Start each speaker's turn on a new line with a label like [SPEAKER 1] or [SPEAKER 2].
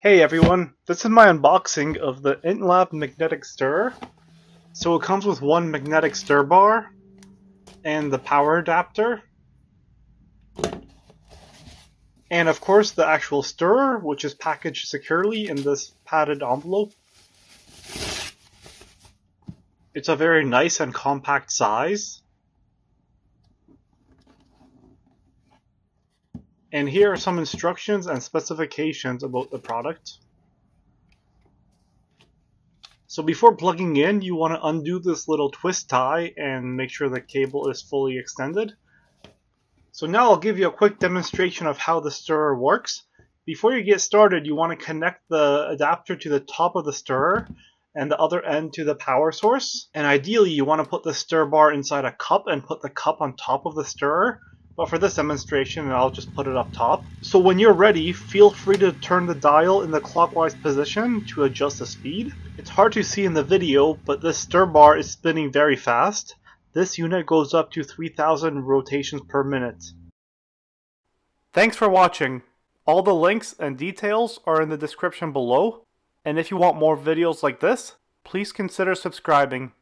[SPEAKER 1] Hey everyone, this is my unboxing of the INTLLAB magnetic stirrer. So it comes with one magnetic stir bar and the power adapter. And of course the actual stirrer, which is packaged securely in this padded envelope. It's a very nice and compact size. And here are some instructions and specifications about the product. So before plugging in, you want to undo this little twist tie and make sure the cable is fully extended. So now I'll give you a quick demonstration of how the stirrer works. Before you get started, you want to connect the adapter to the top of the stirrer and the other end to the power source. And ideally you want to put the stir bar inside a cup and put the cup on top of the stirrer. But for this demonstration, I'll just put it up top. So when you're ready, feel free to turn the dial in the clockwise position to adjust the speed. It's hard to see in the video, but this stir bar is spinning very fast. This unit goes up to 3,000 rotations per minute. Thanks for watching. All the links and details are in the description below. And if you want more videos like this, please consider subscribing.